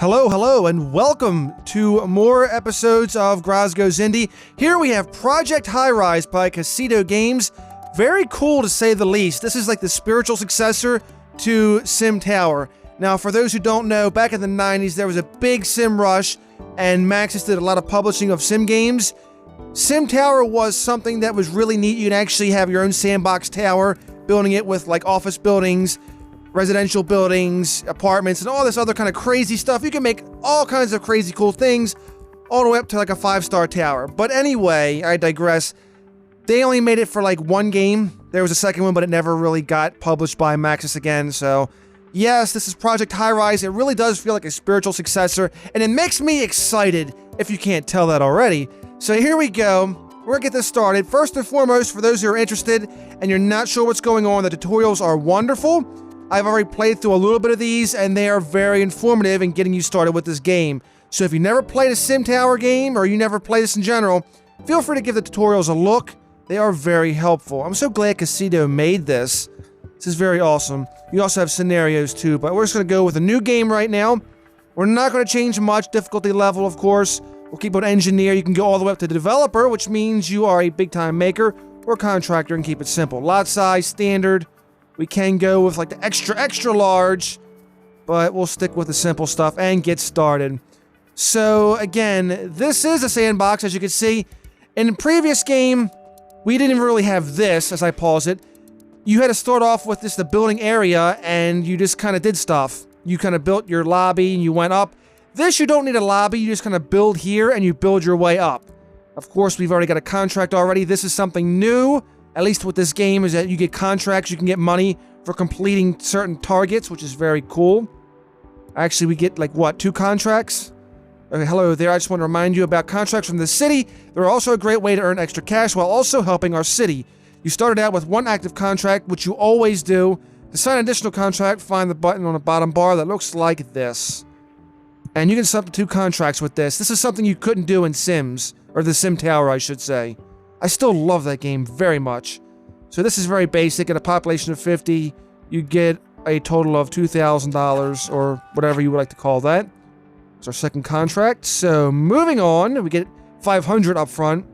Hello, hello, and welcome to more episodes of Graz Goes Indie. Here we have Project Highrise by Kasedo Games. Very cool to say the least. This is like the spiritual successor to SimTower. Now, for those who don't know, back in the 90s, there was a big sim rush, and Maxis did a lot of publishing of sim games. SimTower was something that was really neat. You'd actually have your own sandbox tower, building it with like office buildings, residential buildings, apartments, and all this other kind of crazy stuff. You can make all kinds of crazy cool things, all the way up to like a 5-star tower. But anyway, I digress. They only made it for like one game. There was a second one, but it never really got published by Maxis again. So yes, this is Project Highrise. It really does feel like a spiritual successor, and it makes me excited, if you can't tell that already. So here we go. We're gonna get this started. First and foremost, for those who are interested and you're not sure what's going on, the tutorials are wonderful. I've already played through a little bit of these, and they are very informative in getting you started with this game. So if you never played a SimTower game, or you never play this in general, feel free to give the tutorials a look. They are very helpful. I'm so glad Kasedo made this. This is very awesome. You also have scenarios too, but we're just going to go with a new game right now. We're not going to change much difficulty level, of course. We'll keep it engineer. You can go all the way up to the developer, which means you are a big-time maker or contractor, and keep it simple. Lot size, standard. We can go with like the extra large, but we'll stick with the simple stuff and get started. So again, this is a sandbox, as you can see. In the previous game, we didn't really have this, as I pause it. You had to start off with the building area, and you just kind of did stuff. You kind of built your lobby, and you went up. This, you don't need a lobby. You just kind of build here, and you build your way up. Of course, we've already got a contract already. This is something new, at least with this game, is that you get contracts. You can get money for completing certain targets, which is very cool. Actually, we get, like, what, 2 contracts? Okay, hello there. I just want to remind you about contracts from the city. They're also a great way to earn extra cash while also helping our city. You started out with 1 active contract, which you always do. To sign an additional contract, find the button on the bottom bar that looks like this. And you can set up to 2 contracts with this. This is something you couldn't do in Sims, or the SimTower, I should say. I still love that game very much. So this is very basic. At a population of 50, you get a total of $2,000, or whatever you would like to call that. It's our second contract. So moving on, we get 500 up front.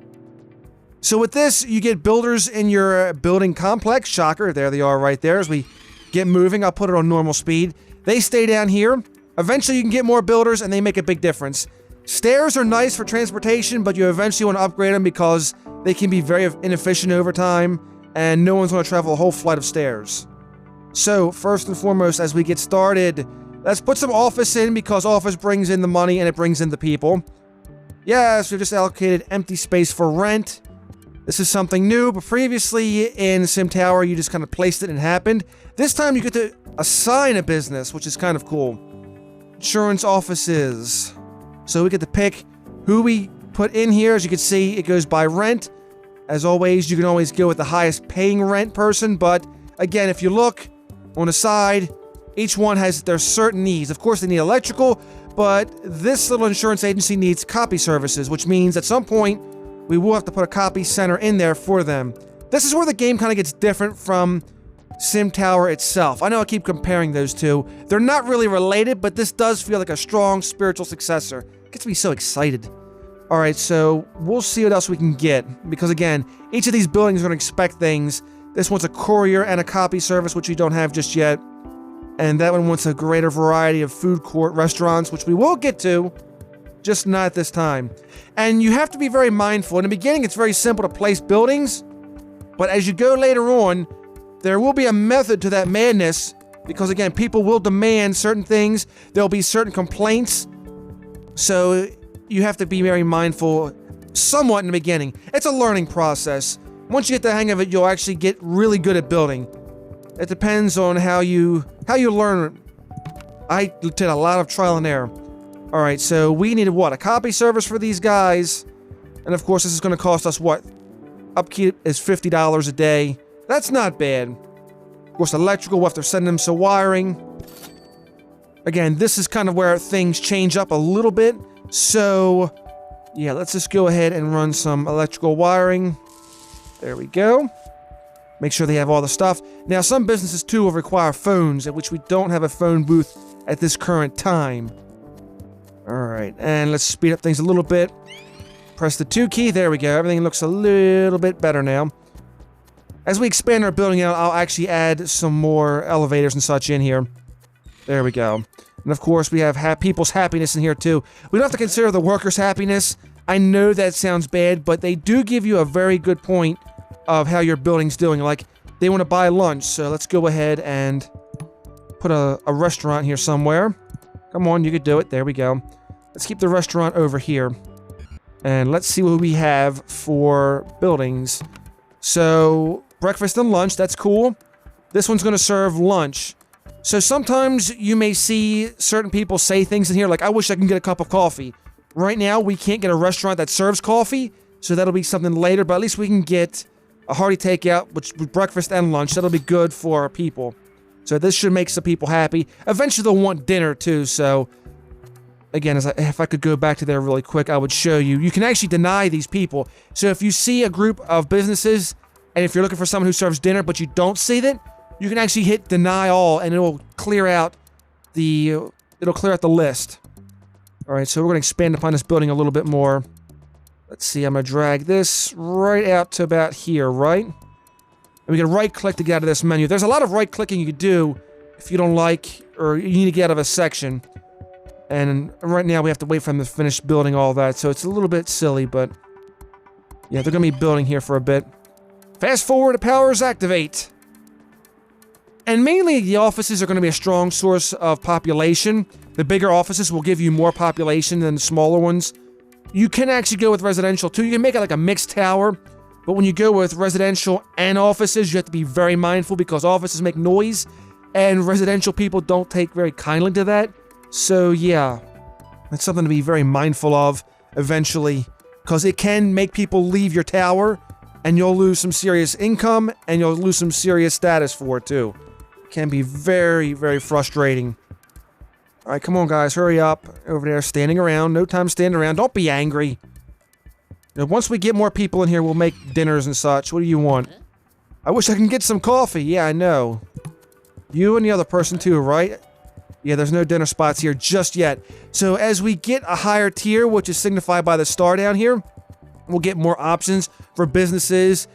So with this, you get builders in your building complex. Shocker, there they are right there. As we get moving, I'll put it on normal speed. They stay down here. Eventually, you can get more builders, and they make a big difference. Stairs are nice for transportation, but you eventually want to upgrade them because they can be very inefficient over time, and no one's going to travel a whole flight of stairs. So, first and foremost, as we get started, let's put some office in, because office brings in the money and it brings in the people. Yes, we've just allocated empty space for rent. This is something new, but previously in SimTower, you just kind of placed it and it happened. This time you get to assign a business, which is kind of cool. Insurance offices. So we get to pick who we put in here. As you can see, it goes by rent. As always, you can always go with the highest paying rent person, but again, if you look on the side, each one has their certain needs. Of course, they need electrical, but this little insurance agency needs copy services, which means at some point, we will have to put a copy center in there for them. This is where the game kind of gets different from SimTower itself. I know I keep comparing those two. They're not really related, but this does feel like a strong spiritual successor. It gets me so excited. Alright, so we'll see what else we can get. Because again, each of these buildings are going to expect things. This one's a courier and a copy service, which we don't have just yet. And that one wants a greater variety of food court restaurants, which we will get to, just not at this time. And you have to be very mindful. In the beginning, it's very simple to place buildings. But as you go later on, there will be a method to that madness, because again, people will demand certain things. There'll be certain complaints. So you have to be very mindful somewhat in the beginning. It's a learning process. Once you get the hang of it, you'll actually get really good at building. It depends on how you learn. I did a lot of trial and error. Alright, so we needed what? A copy service for these guys. And of course, this is going to cost us what? Upkeep is $50 a day. That's not bad. Of course, electrical, we'll have to send them some wiring. Again, this is kind of where things change up a little bit. So, yeah, let's just go ahead and run some electrical wiring. There we go. Make sure they have all the stuff. Now, some businesses, too, will require phones, at which we don't have a phone booth at this current time. Alright, and let's speed up things a little bit. Press the 2 key. There we go. Everything looks a little bit better now. As we expand our building out, I'll actually add some more elevators and such in here. There we go. And of course, we have people's happiness in here too. We don't have to consider the workers' happiness. I know that sounds bad, but they do give you a very good point of how your building's doing. Like, they want to buy lunch, so let's go ahead and put a restaurant here somewhere. Come on, you could do it. There we go. Let's keep the restaurant over here. And let's see what we have for buildings. So, breakfast and lunch, that's cool. This one's going to serve lunch. So sometimes you may see certain people say things in here like, I wish I can get a cup of coffee. Right now, we can't get a restaurant that serves coffee, so that'll be something later, but at least we can get a hearty takeout, which with breakfast and lunch. That'll be good for our people. So this should make some people happy. Eventually, they'll want dinner too, so again, if I could go back to there really quick, I would show you. You can actually deny these people. So if you see a group of businesses, and if you're looking for someone who serves dinner, but you don't see that, you can actually hit deny all, and it'll clear out the list. Alright, so we're going to expand upon this building a little bit more. Let's see, I'm going to drag this right out to about here, right? And we can right-click to get out of this menu. There's a lot of right-clicking you could do if you don't like, or you need to get out of a section. And right now we have to wait for them to finish building all that, so it's a little bit silly, but yeah, they're going to be building here for a bit. Fast forward to powers activate. And mainly, the offices are going to be a strong source of population. The bigger offices will give you more population than the smaller ones. You can actually go with residential, too. You can make it like a mixed tower. But when you go with residential and offices, you have to be very mindful because offices make noise. And residential people don't take very kindly to that. So, yeah. That's something to be very mindful of eventually. Because it can make people leave your tower. And you'll lose some serious income. And you'll lose some serious status for it, too. Can be very, very frustrating. Alright, come on guys, hurry up. Over there, standing around. No time standing around. Don't be angry. Now, once we get more people in here, we'll make dinners and such. What do you want? I wish I can get some coffee. Yeah, I know. You and the other person too, right? Yeah, there's no dinner spots here just yet. So as we get a higher tier, which is signified by the star down here, we'll get more options for businesses,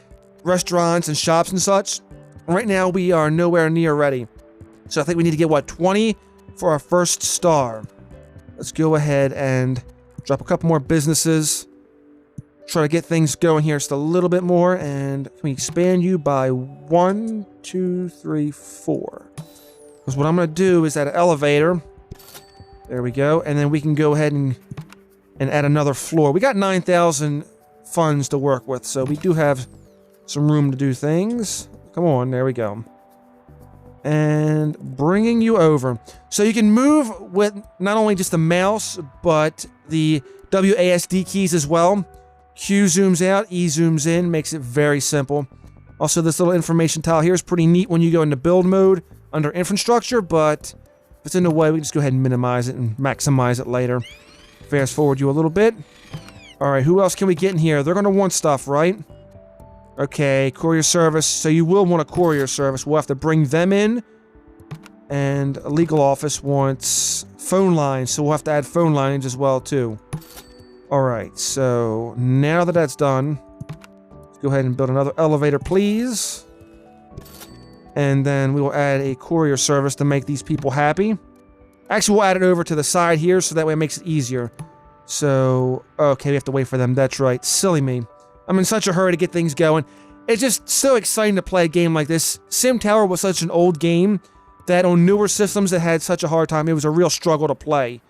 restaurants, and shops and such. Right now, we are nowhere near ready. So I think we need to get, what, 20 for our first star. Let's go ahead and drop a couple more businesses. Try to get things going here just a little bit more. And can we expand you by 1, 2, 3, 4? Because what I'm going to do is add an elevator. There we go. And then we can go ahead and add another floor. We got 9,000 funds to work with. So we do have some room to do things. Come on, there we go. And bringing you over. So you can move with not only just the mouse, but the WASD keys as well. Q zooms out, E zooms in, makes it very simple. Also, this little information tile here is pretty neat when you go into build mode under infrastructure, but if it's in the way, we can just go ahead and minimize it and maximize it later. Fast forward you a little bit. Alright, who else can we get in here? They're going to want stuff, right? Okay, courier service. So you will want a courier service. We'll have to bring them in. And a legal office wants phone lines, so we'll have to add phone lines as well, too. Alright, so now that that's done, let's go ahead and build another elevator, please. And then we will add a courier service to make these people happy. Actually, we'll add it over to the side here, so that way it makes it easier. So, okay, we have to wait for them. That's right. Silly me. I'm in such a hurry to get things going. It's just so exciting to play a game like this. SimTower was such an old game that on newer systems it had such a hard time. It was a real struggle to play.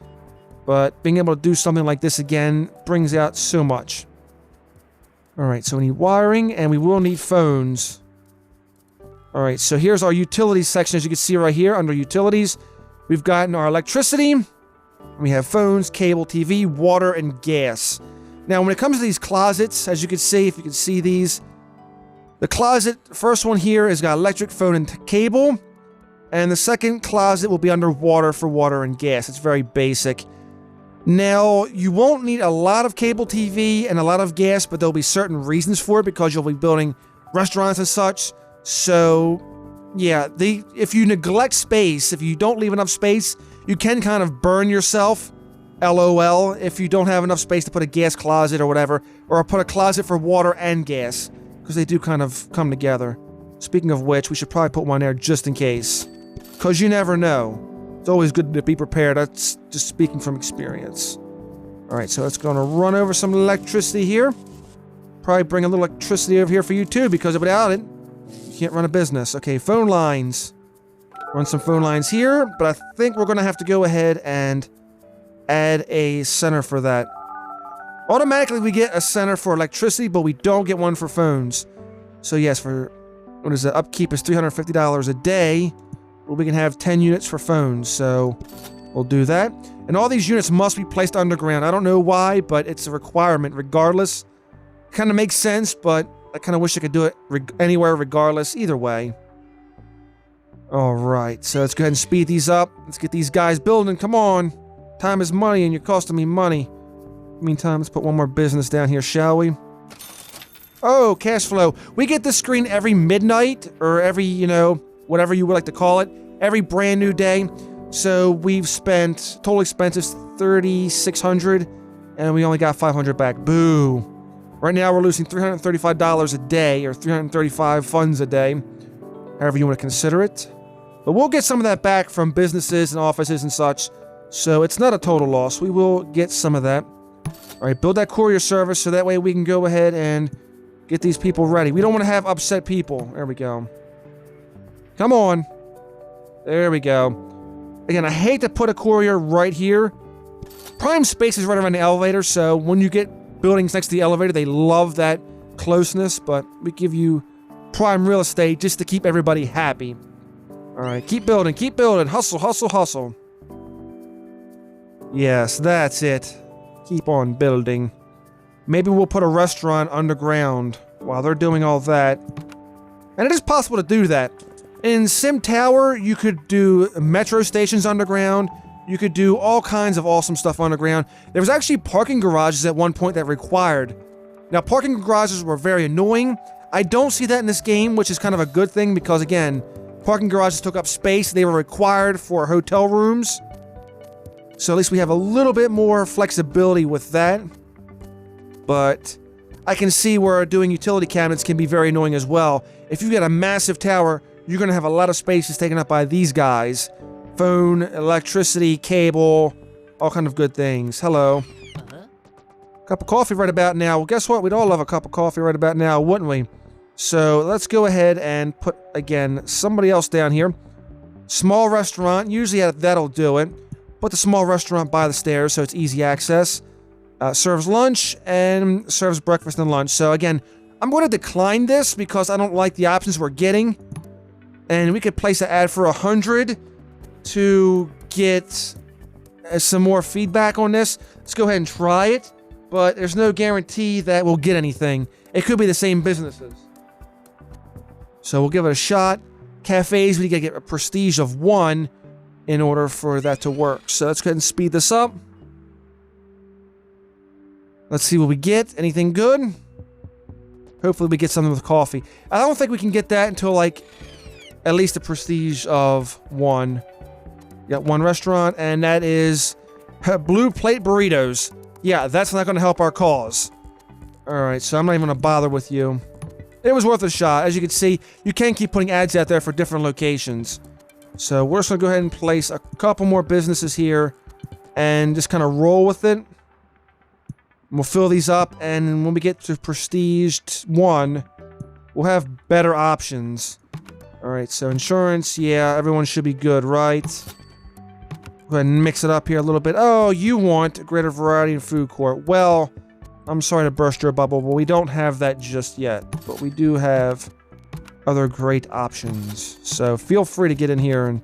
But being able to do something like this again brings out so much. Alright, so we need wiring and we will need phones. Alright, so here's our utilities section. As you can see right here under utilities, we've gotten our electricity. We have phones, cable TV, water, and gas. Now, when it comes to these closets, as you can see, if you can see these, the closet, first one here, has got electric, phone, and cable. And the second closet will be underwater for water and gas. It's very basic. Now, you won't need a lot of cable TV and a lot of gas, but there'll be certain reasons for it because you'll be building restaurants and such. So, yeah, if you neglect space, if you don't leave enough space, you can kind of burn yourself LOL if you don't have enough space to put a gas closet or whatever, or put a closet for water and gas, because they do kind of come together. Speaking of which, we should probably put one there just in case, because you never know. It's always good to be prepared. That's just speaking from experience. Alright, so it's going to run over some electricity here. Probably bring a little electricity over here for you too, because without it, you can't run a business. Okay, phone lines. Run some phone lines here, but I think we're going to have to go ahead and add a center for that. Automatically we get a center for electricity, but we don't get one for phones. So yes, for, what is it, upkeep is $350 a day. Well, we can have 10 units for phones, so we'll do that. And all these units must be placed underground. I don't know why, but it's a requirement regardless. Kind of makes sense, but I kind of wish I could do it anywhere regardless. Either way. Alright, so let's go ahead and speed these up. Let's get these guys building. Come on. Time is money and you're costing me money. Meantime, let's put one more business down here, shall we? Oh, cash flow. We get this screen every midnight, or every, you know, whatever you would like to call it, every brand new day. So we've spent total expenses $3,600 and we only got $500 back. Boo. Right now we're losing $335 a day, or 335 funds a day, however you want to consider it. But we'll get some of that back from businesses and offices and such, so it's not a total loss. We will get some of that. Alright, build that courier service so that way we can go ahead and get these people ready. We don't want to have upset people. There we go. Come on. There we go. Again, I hate to put a courier right here. Prime space is right around the elevator, so when you get buildings next to the elevator, they love that closeness, but we give you prime real estate just to keep everybody happy. Alright, keep building, hustle, hustle, hustle. Yes, that's it. Keep on building. Maybe we'll put a restaurant underground while they're doing all that. And it is possible to do that. In SimTower, you could do metro stations underground. You could do all kinds of awesome stuff underground. There was actually parking garages at one point that required. Now, parking garages were very annoying. I don't see that in this game, which is kind of a good thing because, again, parking garages took up space. They were required for hotel rooms. So at least we have a little bit more flexibility with that. But I can see where doing utility cabinets can be very annoying as well. If you've got a massive tower, you're going to have a lot of spaces taken up by these guys. Phone, electricity, cable, all kind of good things. Hello. Cup of coffee right about now. Well, guess what? We'd all love a cup of coffee right about now, wouldn't we? So let's go ahead and put, again, somebody else down here. Small restaurant. Usually that'll do it. Put the small restaurant by the stairs so it's easy access. Serves lunch and serves breakfast and lunch. So again, I'm going to decline this because I don't like the options we're getting. And we could place an ad for 100 to get some more feedback on this. Let's go ahead and try it. But there's no guarantee that we'll get anything. It could be the same businesses. So we'll give it a shot. Cafes, we gotta get a prestige of 1 in order for that to work. So let's go ahead and speed this up. Let's see what we get. Anything good? Hopefully we get something with coffee. I don't think we can get that until, like, at least a prestige of 1. Got 1 restaurant, and that is blue plate burritos. Yeah, that's not going to help our cause. Alright, so I'm not even going to bother with you. It was worth a shot. As you can see, you can keep putting ads out there for different locations. So we're just going to go ahead and place a couple more businesses here and just kind of roll with it. We'll fill these up, and when we get to prestige 1, we'll have better options. Alright, so insurance, yeah, everyone should be good, right? Go ahead and mix it up here a little bit. Oh, you want a greater variety in food court. Well, I'm sorry to burst your bubble, but we don't have that just yet. But we do have other great options. So feel free to get in here and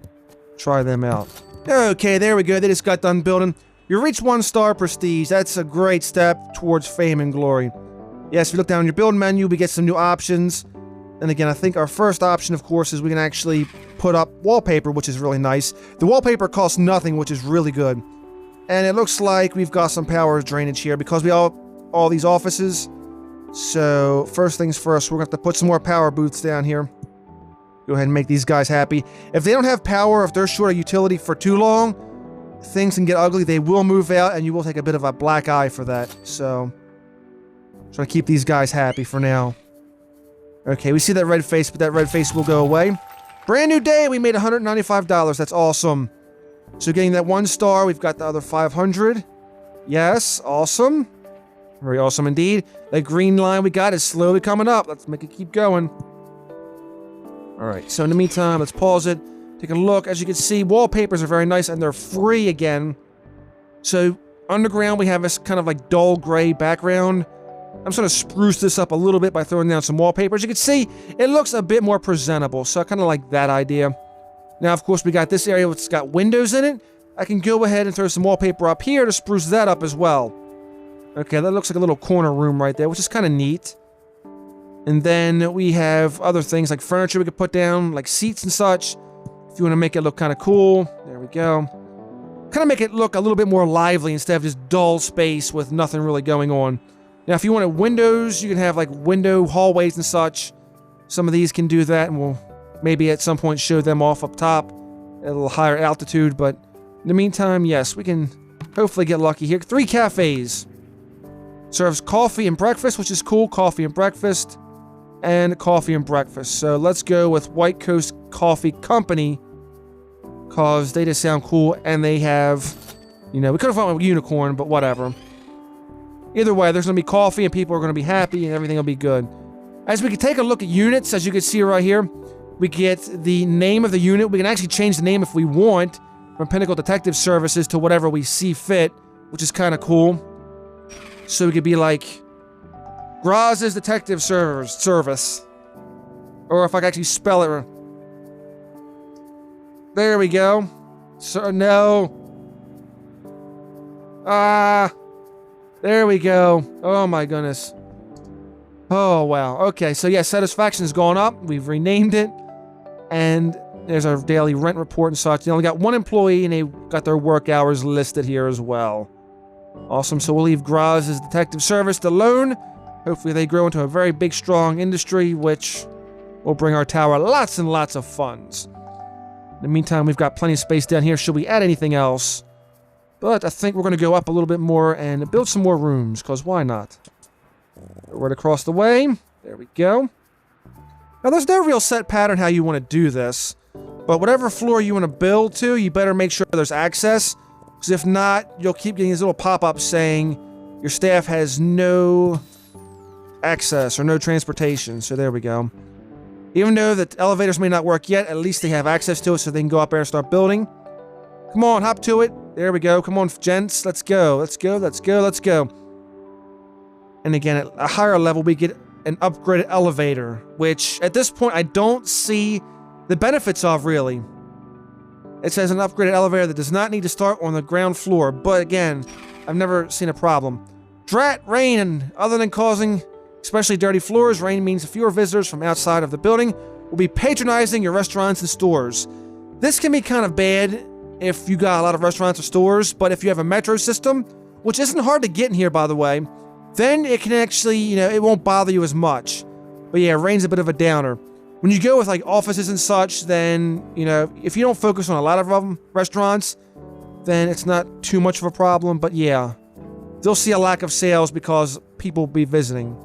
try them out. Okay, there we go. They just got done building. You reached 1-star prestige. That's a great step towards fame and glory. Yes, if you look down your build menu, we get some new options. And again, I think our first option, of course, is we can actually put up wallpaper, which is really nice. The wallpaper costs nothing, which is really good. And it looks like we've got some power drainage here because we all these offices. So, first things first, we're going to have to put some more power booths down here. Go ahead and make these guys happy. If they don't have power, if they're short of utility for too long, things can get ugly, they will move out, and you will take a bit of a black eye for that. So, try to keep these guys happy for now. Okay, we see that red face, but that red face will go away. Brand new day, we made $195. That's awesome. So getting that 1 star, we've got the other 500. Yes, awesome. Very awesome indeed. That green line we got is slowly coming up. Let's make it keep going. Alright, so in the meantime, let's pause it. Take a look. As you can see, wallpapers are very nice, and they're free again. So, underground, we have this kind of like dull gray background. I'm sort of spruce this up a little bit by throwing down some wallpaper. As you can see, it looks a bit more presentable, so I kind of like that idea. Now, of course, we got this area which has got windows in it. I can go ahead and throw some wallpaper up here to spruce that up as well. Okay, that looks like a little corner room right there, which is kind of neat. And then we have other things like furniture we could put down, like seats and such. If you want to make it look kind of cool, there we go. Kind of make it look a little bit more lively instead of just dull space with nothing really going on. Now, if you wanted windows, you can have like window hallways and such. Some of these can do that, and we'll maybe at some point show them off up top at a little higher altitude. But in the meantime, yes, we can hopefully get lucky here. 3 cafes. Serves coffee and breakfast, which is cool. Coffee and breakfast. And coffee and breakfast. So let's go with White Coast Coffee Company, because they just sound cool, and they have, you know, we could have found a unicorn, but whatever. Either way, there's going to be coffee, and people are going to be happy, and everything will be good. As we can take a look at units, as you can see right here, we get the name of the unit. We can actually change the name if we want, from Pinnacle Detective Services to whatever we see fit, which is kind of cool. So we could be like, Graz's Detective Service. Or if I can actually spell it. There we go. So, no. There we go. Oh my goodness. Oh wow. Okay, so yeah, satisfaction's gone up. We've renamed it. And there's our daily rent report and such. They only got 1 employee, and they got their work hours listed here as well. Awesome. So we'll leave Graz's Detective Service alone. Hopefully they grow into a very big, strong industry, which will bring our tower lots and lots of funds. In the meantime, we've got plenty of space down here. Should we add anything else? But I think we're going to go up a little bit more and build some more rooms, because why not? Right across the way. There we go. Now, there's no real set pattern how you want to do this, but whatever floor you want to build to, you better make sure there's access, because if not, you'll keep getting these little pop-ups saying your staff has no access or no transportation. So there we go. Even though the elevators may not work yet, at least they have access to it so they can go up there and start building. Come on, hop to it. There we go. Come on, gents. Let's go. Let's go. Let's go. Let's go. And again, at a higher level, we get an upgraded elevator, which at this point I don't see the benefits of, really. It says an upgraded elevator that does not need to start on the ground floor, but again, I've never seen a problem. Drat rain, and other than causing especially dirty floors, rain means fewer visitors from outside of the building will be patronizing your restaurants and stores. This can be kind of bad if you got a lot of restaurants or stores, but if you have a metro system, which isn't hard to get in here, by the way, then it can actually, you know, it won't bother you as much. But yeah, rain's a bit of a downer. When you go with like offices and such, then, you know, if you don't focus on a lot of restaurants, then it's not too much of a problem. But yeah, they'll see a lack of sales because people will be visiting.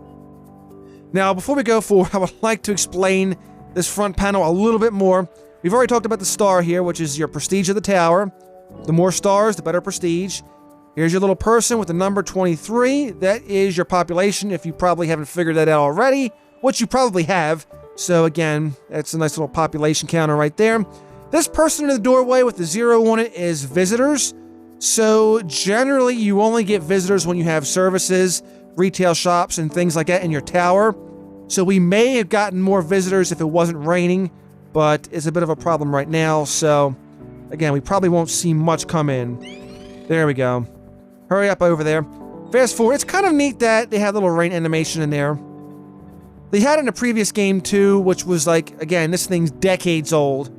Now, before we go forward, I would like to explain this front panel a little bit more. We've already talked about the star here, which is your prestige of the tower. The more stars, the better prestige. Here's your little person with the number 23. That is your population, if you probably haven't figured that out already, which you probably have. So again, that's a nice little population counter right there. This person in the doorway with the 0 on it is visitors. So generally, you only get visitors when you have services, retail shops, and things like that in your tower. So we may have gotten more visitors if it wasn't raining, but it's a bit of a problem right now. So again, we probably won't see much come in. There we go. Hurry up over there. Fast forward. It's kind of neat that they had a little rain animation in there. They had it in a previous game too, which was like, again, this thing's decades old.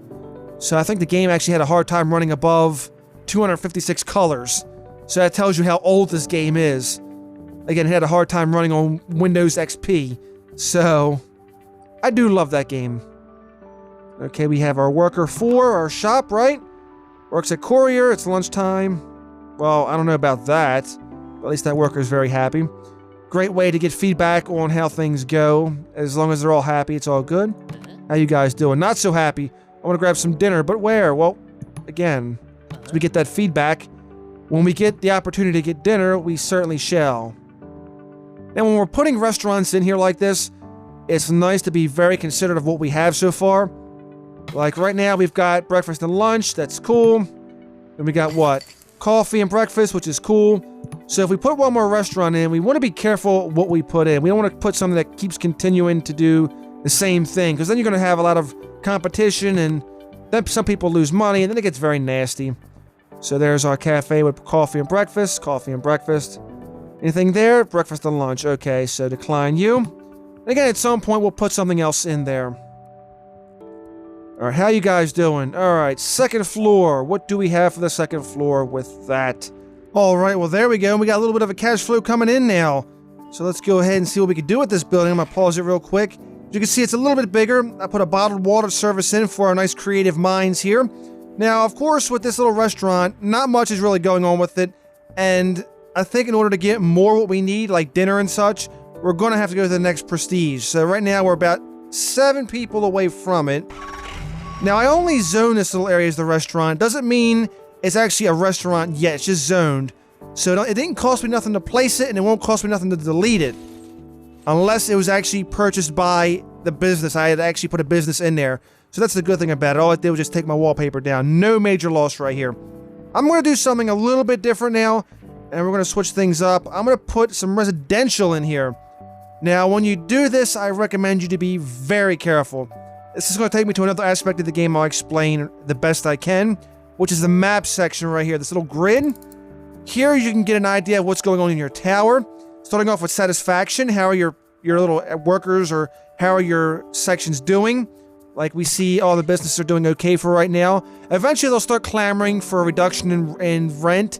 So I think the game actually had a hard time running above 256 colors. So that tells you how old this game is. Again, it had a hard time running on Windows XP. So I do love that game. Okay, we have our worker 4, our shop, right? Works at courier. It's lunchtime. Well, I don't know about that. But at least that worker's very happy. Great way to get feedback on how things go. As long as they're all happy, it's all good. How you guys doing? Not so happy. I want to grab some dinner, but where? Well, again, as we get that feedback, when we get the opportunity to get dinner, we certainly shall. Now, when we're putting restaurants in here like this, it's nice to be very considerate of what we have so far. Like right now, we've got breakfast and lunch. That's cool. Then we got what? Coffee and breakfast, which is cool. So if we put one more restaurant in, we want to be careful what we put in. We don't want to put something that keeps continuing to do the same thing, because then you're going to have a lot of competition, and then some people lose money, and then it gets very nasty. So there's our cafe with coffee and breakfast. Coffee and breakfast. Anything there? Breakfast and lunch. Okay, so decline you. And again, at some point, we'll put something else in there. Alright, how you guys doing? Alright, second floor. What do we have for the second floor with that? Alright, well there we go. We got a little bit of a cash flow coming in now. So let's go ahead and see what we can do with this building. I'm going to pause it real quick. As you can see, it's a little bit bigger. I put a bottled water service in for our nice creative minds here. Now, of course, with this little restaurant, not much is really going on with it. And I think in order to get more what we need, like dinner and such, we're going to have to go to the next prestige. So right now, we're about 7 people away from it. Now, I only zone this little area as the restaurant. Doesn't mean it's actually a restaurant yet. It's just zoned. So it didn't cost me nothing to place it, and it won't cost me nothing to delete it. Unless it was actually purchased by the business. I had actually put a business in there. So that's the good thing about it. All I did was just take my wallpaper down. No major loss right here. I'm going to do something a little bit different now, and we're going to switch things up. I'm going to put some residential in here. Now, when you do this, I recommend you to be very careful. This is going to take me to another aspect of the game I'll explain the best I can, which is the map section right here, this little grid. Here you can get an idea of what's going on in your tower. Starting off with satisfaction, how are your little workers, or how are your sections doing? Like we see all the businesses are doing okay for right now. Eventually they'll start clamoring for a reduction in rent.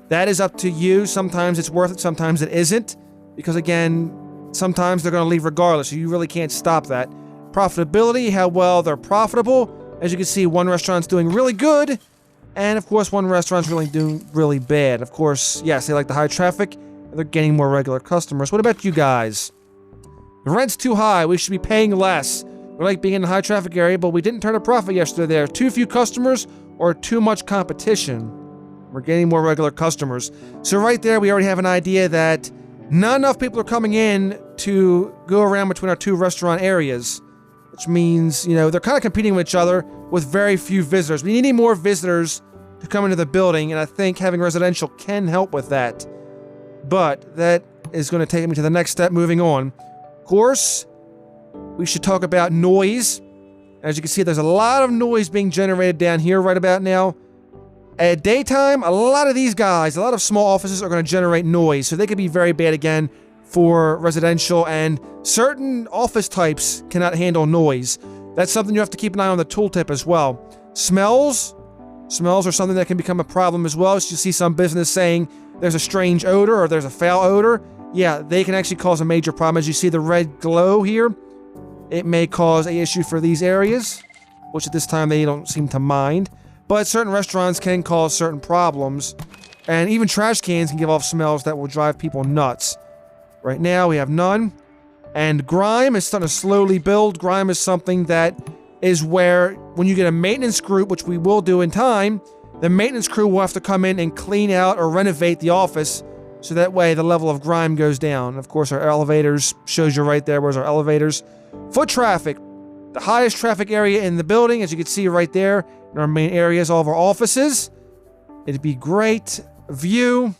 That is up to you. Sometimes it's worth it, sometimes it isn't. Because again, sometimes they're going to leave regardless, so you really can't stop that. Profitability, how well they're profitable. As you can see, one restaurant's doing really good, and of course one restaurant's really doing really bad. Of course, yes, they like the high traffic, and they're getting more regular customers. What about you guys? The rent's too high, we should be paying less. We like being in the high traffic area, but we didn't turn a profit yesterday. There are too few customers or too much competition. We're getting more regular customers. So right there, we already have an idea that not enough people are coming in to go around between our 2 restaurant areas. Which means, you know, they're kind of competing with each other with very few visitors. We need more visitors to come into the building, and I think having residential can help with that. But that is going to take me to the next step moving on. Of course, we should talk about noise. As you can see, there's a lot of noise being generated down here right about now. At daytime, a lot of these guys, a lot of small offices are going to generate noise, so they could be very bad again for residential, and certain office types cannot handle noise. That's something you have to keep an eye on the tooltip as well. Smells are something that can become a problem as well. So you see some business saying there's a strange odor or there's a foul odor. Yeah, they can actually cause a major problem. As you see the red glow here, it may cause an issue for these areas, which at this time they don't seem to mind. But certain restaurants can cause certain problems, and even trash cans can give off smells that will drive people nuts. Right now, we have none. And grime is starting to slowly build. Grime is something that is where, when you get a maintenance group, which we will do in time, the maintenance crew will have to come in and clean out or renovate the office, so that way the level of grime goes down. Of course, our elevators shows you right there. Where's our elevators? Foot traffic. The highest traffic area in the building, as you can see right there, in our main areas, all of our offices. It'd be great. View.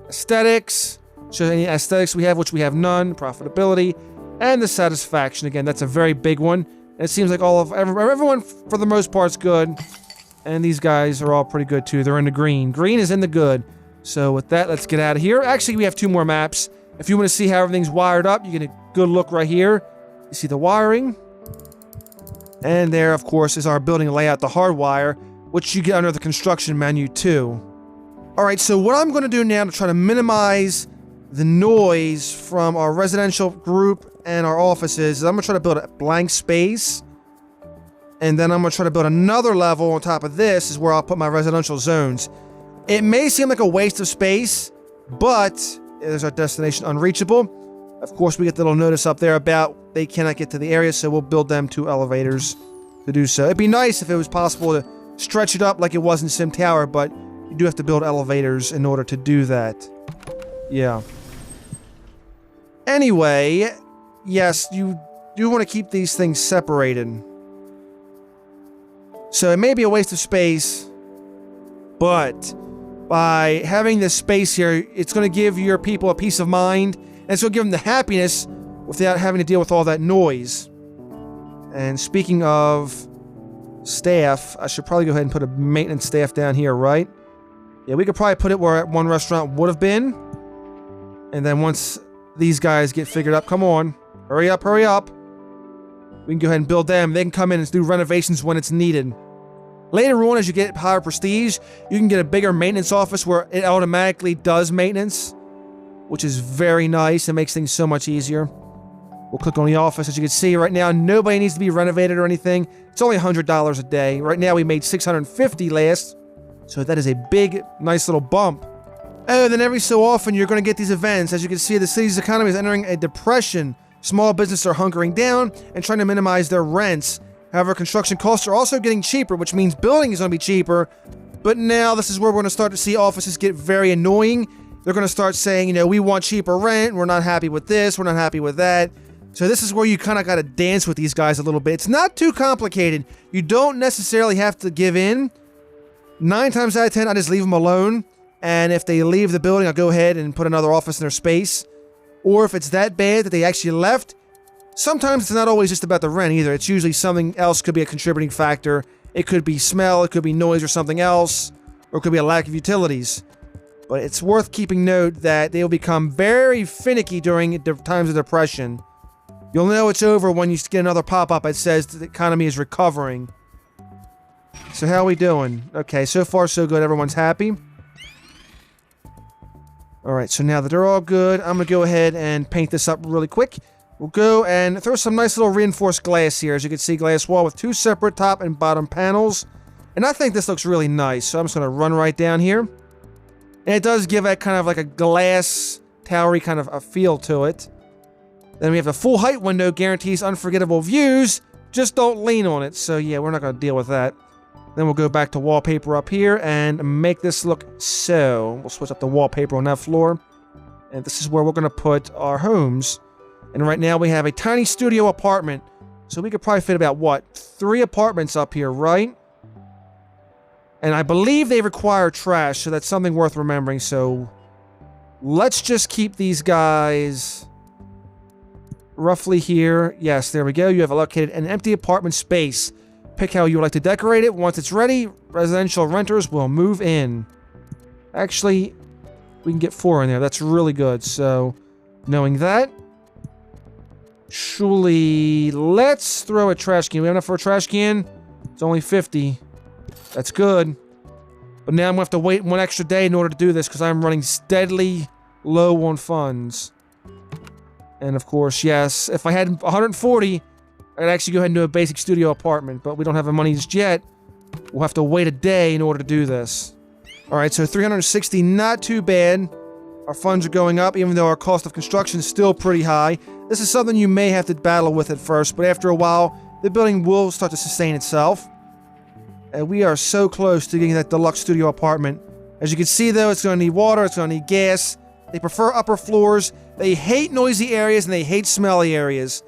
Aesthetics. Shows any aesthetics we have, which we have none. Profitability. And the satisfaction. Again, that's a very big one. And it seems like everyone, for the most part, is good. And these guys are all pretty good, too. They're in the green. Green is in the good. So with that, let's get out of here. Actually, we have 2 more maps. If you want to see how everything's wired up, you get a good look right here. You see the wiring. And there, of course, is our building layout, the hardwire, which you get under the construction menu, too. Alright, so what I'm going to do now to try to minimize the noise from our residential group and our offices is I'm going to try to build a blank space. And then I'm going to try to build another level on top of this is where I'll put my residential zones. It may seem like a waste of space, but there's our destination unreachable. Of course, we get the little notice up there about they cannot get to the area, so we'll build them 2 elevators to do so. It'd be nice if it was possible to stretch it up like it was in SimTower, but you do have to build elevators in order to do that. Yeah. Anyway, yes, you do want to keep these things separated. So it may be a waste of space, but by having this space here, it's going to give your people a peace of mind, and it's going to give them the happiness without having to deal with all that noise. And speaking of staff, I should probably go ahead and put a maintenance staff down here, right? Yeah, we could probably put it where one restaurant would have been. And then once these guys get figured up, come on, hurry up, hurry up. We can go ahead and build them. They can come in and do renovations when it's needed. Later on, as you get higher prestige, you can get a bigger maintenance office where it automatically does maintenance, which is very nice. It makes things so much easier. We'll click on the office. As you can see, right now, nobody needs to be renovated or anything. It's only $100 a day. Right now, we made $650 last, so that is a big, nice little bump. Oh, then every so often, you're going to get these events. As you can see, the city's economy is entering a depression. Small businesses are hunkering down and trying to minimize their rents. However, construction costs are also getting cheaper, which means building is going to be cheaper. But now this is where we're going to start to see offices get very annoying. They're going to start saying, you know, we want cheaper rent. We're not happy with this. We're not happy with that. So this is where you kind of got to dance with these guys a little bit. It's not too complicated. You don't necessarily have to give in. 9 times out of 10, I just leave them alone. And if they leave the building, I'll go ahead and put another office in their space. Or if it's that bad that they actually left, sometimes it's not always just about the rent either. It's usually something else could be a contributing factor. It could be smell, it could be noise or something else, or it could be a lack of utilities. But it's worth keeping note that they will become very finicky during times of depression. You'll know it's over when you get another pop-up that says the economy is recovering. So how are we doing? Okay, so far so good. Everyone's happy. Alright, so now that they're all good, I'm going to go ahead and paint this up really quick. We'll go and throw some nice little reinforced glass here. As you can see, glass wall with 2 separate top and bottom panels. And I think this looks really nice, so I'm just going to run right down here. And it does give that kind of like a glass, towery kind of a feel to it. Then we have the full height window, guarantees unforgettable views. Just don't lean on it. So yeah, we're not going to deal with that. Then we'll go back to wallpaper up here and make this look so. We'll switch up the wallpaper on that floor. And this is where we're going to put our homes. And right now we have a tiny studio apartment. So we could probably fit about, what, 3 apartments up here, right? And I believe they require trash, so that's something worth remembering. So let's just keep these guys roughly here. Yes, there we go. You have allocated an empty apartment space. Pick how you would like to decorate it. Once it's ready, residential renters will move in. Actually, we can get 4 in there. That's really good. So, knowing that, surely let's throw a trash can. We have enough for a trash can? It's only 50. That's good. But now I'm going to have to wait 1 extra day in order to do this because I'm running steadily low on funds. And of course, yes, if I had 140, I'd actually go ahead and do a basic studio apartment, but we don't have the money just yet. We'll have to wait a day in order to do this. Alright, so 360, not too bad. Our funds are going up, even though our cost of construction is still pretty high. This is something you may have to battle with at first, but after a while, the building will start to sustain itself. And we are so close to getting that deluxe studio apartment. As you can see, though, it's going to need water, it's going to need gas. They prefer upper floors. They hate noisy areas, and they hate smelly areas.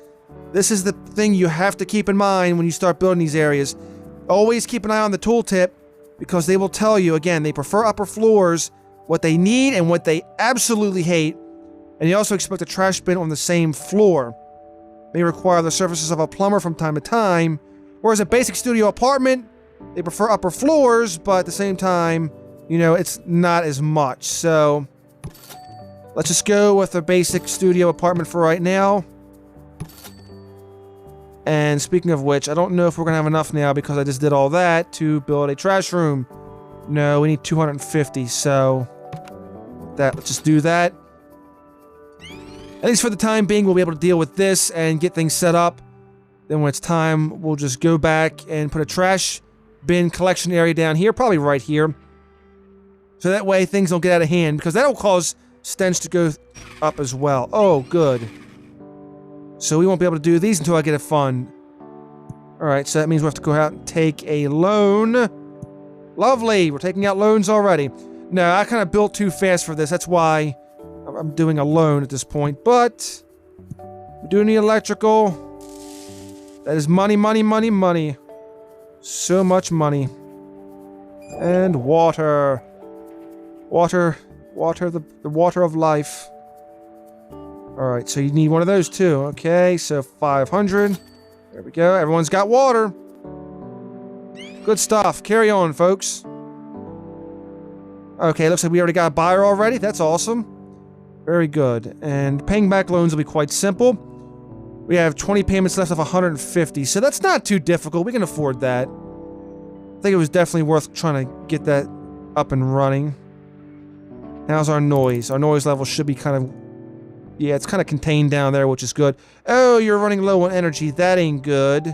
This is the thing you have to keep in mind when you start building these areas. Always keep an eye on the tooltip, because they will tell you, again, they prefer upper floors, what they need and what they absolutely hate. And you also expect a trash bin on the same floor. May require the services of a plumber from time to time, whereas a basic studio apartment, they prefer upper floors, but at the same time, you know, it's not as much. So, let's just go with a basic studio apartment for right now. And speaking of which, I don't know if we're going to have enough now because I just did all that to build a trash room. No, we need 250, so let's just do that. At least for the time being, we'll be able to deal with this and get things set up. Then when it's time, we'll just go back and put a trash bin collection area down here, probably right here. So that way things don't get out of hand, because that'll cause stench to go up as well. Oh, good. So we won't be able to do these until I get a fund. Alright, so that means we'll have to go out and take a loan. Lovely! We're taking out loans already. No, I kind of built too fast for this. That's why I'm doing a loan at this point. But we do need electrical. That is money, money, money, money. So much money. And water. Water. Water, the water of life. Alright, so you need one of those too. Okay, so 500. There we go. Everyone's got water. Good stuff. Carry on, folks. Okay, looks like we already got a buyer already. That's awesome. Very good. And paying back loans will be quite simple. We have 20 payments left of 150, so that's not too difficult. We can afford that. I think it was definitely worth trying to get that up and running. How's our noise? Our noise level should be kind of... Yeah, it's kind of contained down there, which is good. Oh, you're running low on energy. That ain't good.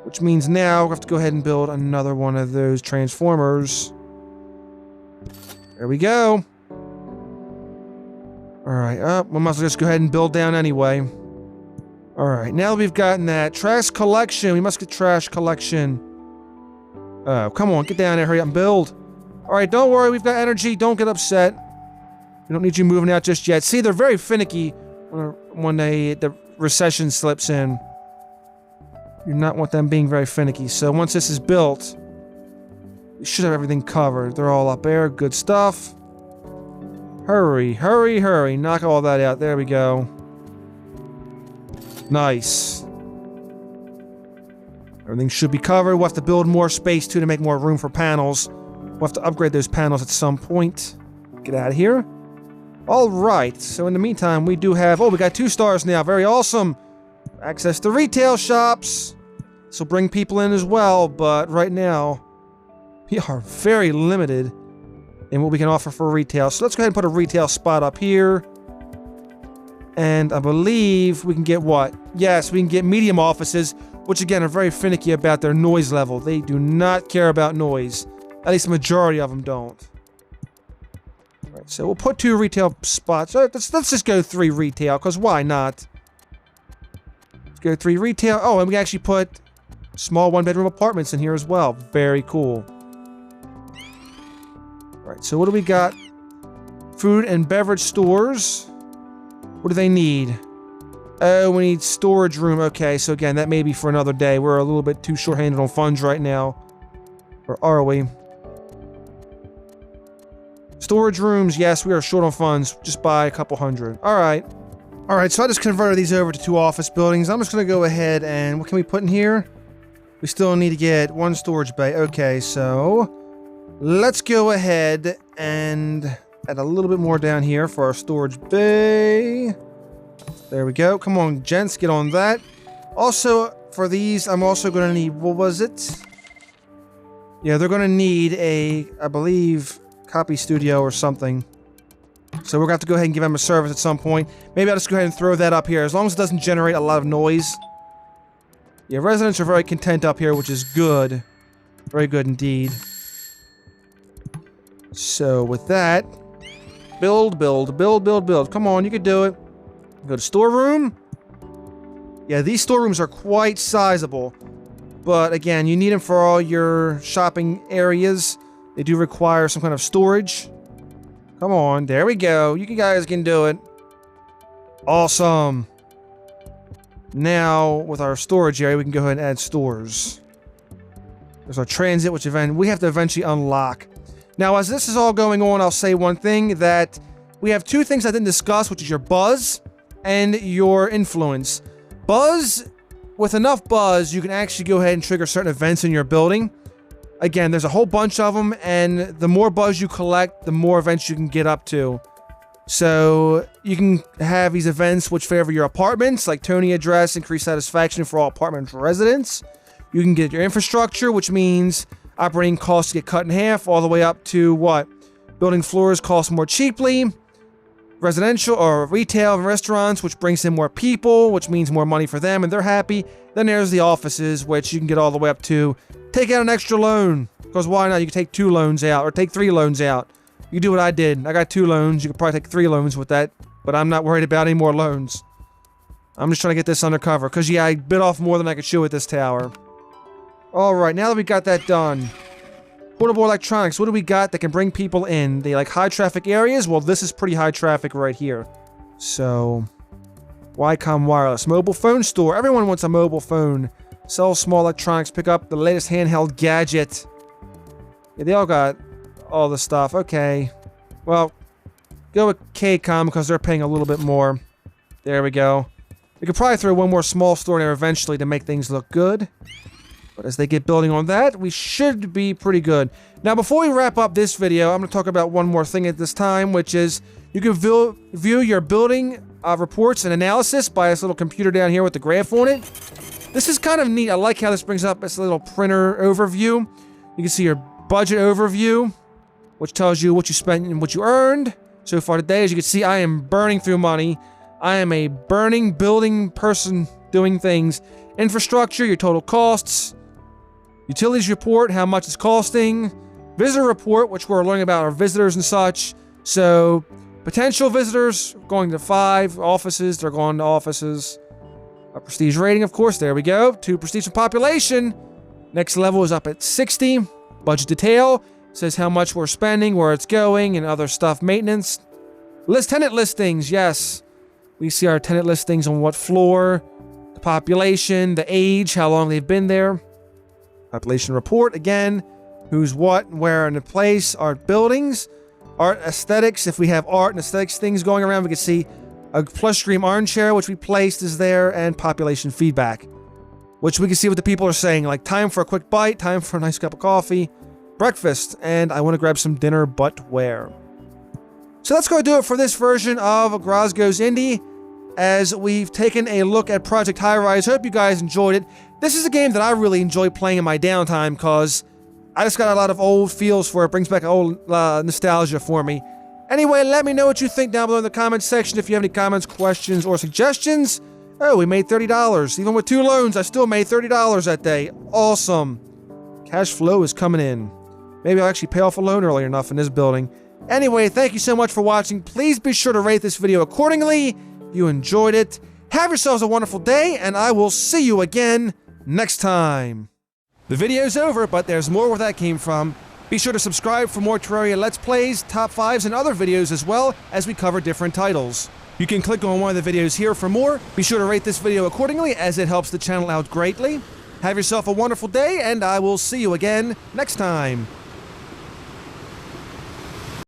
Which means now we have to go ahead and build another one of those transformers. There we go. Alright, we might as well just go ahead and build down anyway. Alright, now that we've gotten that. Trash collection. We must get trash collection. Oh, come on, get down there, hurry up and build. Alright, don't worry, we've got energy. Don't get upset. We don't need you moving out just yet. See, they're very finicky when the recession slips in. You do not want them being very finicky. So once this is built, we should have everything covered. They're all up there. Good stuff. Hurry, hurry, hurry. Knock all that out. There we go. Nice. Everything should be covered. We'll have to build more space, too, to make more room for panels. We'll have to upgrade those panels at some point. Get out of here. Alright, so in the meantime, we do have... Oh, we got 2 stars now. Very awesome. Access to retail shops. This will bring people in as well, but right now, we are very limited in what we can offer for retail. So let's go ahead and put a retail spot up here. And I believe we can get what? Yes, we can get medium offices, which again are very finicky about their noise level. They do not care about noise. At least the majority of them don't. Alright, so we'll put 2 retail spots. Let's just go 3 retail, because why not? Let's go 3 retail. Oh, and we can actually put small 1-bedroom apartments in here as well. Very cool. Alright, so what do we got? Food and beverage stores. What do they need? Oh, we need storage room. Okay, so again, that may be for another day. We're a little bit too short-handed on funds right now. Or are we? Storage rooms, yes, we are short on funds. Just by a couple hundred. Alright. Alright, so I just converted these over to 2 office buildings. I'm just going to go ahead and... What can we put in here? We still need to get 1 storage bay. Okay, so... Let's go ahead and add a little bit more down here for our storage bay. There we go. Come on, gents, get on that. Also, for these, I'm also going to need... What was it? Yeah, they're going to need a, I believe... copy studio or something. So we're going to have to go ahead and give them a service at some point. Maybe I'll just go ahead and throw that up here. As long as it doesn't generate a lot of noise. Yeah, residents are very content up here, which is good. Very good indeed. So with that, build, build, build, build, build. Come on, you can do it. Go to storeroom. Yeah, these storerooms are quite sizable. But again, you need them for all your shopping areas. They do require some kind of storage. Come on, there we go. You guys can do it. Awesome. Now, with our storage area, we can go ahead and add stores. There's our transit, which we have to eventually unlock. Now, as this is all going on, I'll say one thing, that we have 2 things I didn't discuss, which is your buzz and your influence. Buzz, with enough buzz, you can actually go ahead and trigger certain events in your building. Again, there's a whole bunch of them, and the more buzz you collect, the more events you can get up to. So, you can have these events which favor your apartments, like Tony address, increased satisfaction for all apartment residents. You can get your infrastructure, which means operating costs get cut in half, all the way up to what? Building floors cost more cheaply. residential or retail and restaurants, which brings in more people, which means more money for them and they're happy. Then there's the offices, which you can get all the way up to. Take out an extra loan, because why not? You can take 2 loans out or take 3 loans out. You do what I did. I got 2 loans. You could probably take 3 loans with that, but I'm not worried about any more loans. I'm just trying to get this undercover, because yeah, I bit off more than I could chew with this tower. Alright, now that we got that done. Portable electronics, what do we got that can bring people in? They like high traffic areas? Well, this is pretty high traffic right here. So, Wycom Wireless. Mobile phone store. Everyone wants a mobile phone. Sell small electronics. Pick up the latest handheld gadget. Yeah, they all got all the stuff. Okay. Well, go with KCOM because they're paying a little bit more. There we go. We could probably throw one more small store in there eventually to make things look good. But as they get building on that, we should be pretty good. Now, before we wrap up this video, I'm going to talk about one more thing at this time, which is you can view your building reports and analysis by this little computer down here with the graph on it. This is kind of neat. I like how this brings up this little printer overview. You can see your budget overview, which tells you what you spent and what you earned so far today. As you can see, I am burning through money. I am a burning building person doing things. Infrastructure, your total costs. Utilities report, how much it's costing. Visitor report, which we're learning about our visitors and such. So, potential visitors going to 5 offices. They're going to offices. A prestige rating, of course. There we go. 2 prestige and population. Next level is up at 60. Budget detail says how much we're spending, where it's going, and other stuff. Maintenance. Tenant listings, yes. We see our tenant listings on what floor, the population, the age, how long they've been there. Population report, again, who's what, where in the place, art buildings, art aesthetics. If we have art and aesthetics things going around, we can see a plush screen armchair, which we placed is there, and population feedback, which we can see what the people are saying, like time for a quick bite, time for a nice cup of coffee, breakfast, and I want to grab some dinner, but where? So that's going to do it for this version of Graz Goes Indie, as we've taken a look at Project Highrise. Hope you guys enjoyed it. This is a game that I really enjoy playing in my downtime, because I just got a lot of old feels for it. It brings back old nostalgia for me. Anyway, let me know what you think down below in the comments section if you have any comments, questions, or suggestions. Oh, we made $30. Even with 2 loans, I still made $30 that day. Awesome. Cash flow is coming in. Maybe I'll actually pay off a loan early enough in this building. Anyway, thank you so much for watching. Please be sure to rate this video accordingly if you enjoyed it. Have yourselves a wonderful day, and I will see you again next time. The video's over, but there's more where that came from. Be sure to subscribe for more Terraria Let's Plays, Top 5s, and other videos as well as we cover different titles. You can click on one of the videos here for more. Be sure to rate this video accordingly as it helps the channel out greatly. Have yourself a wonderful day, and I will see you again next time.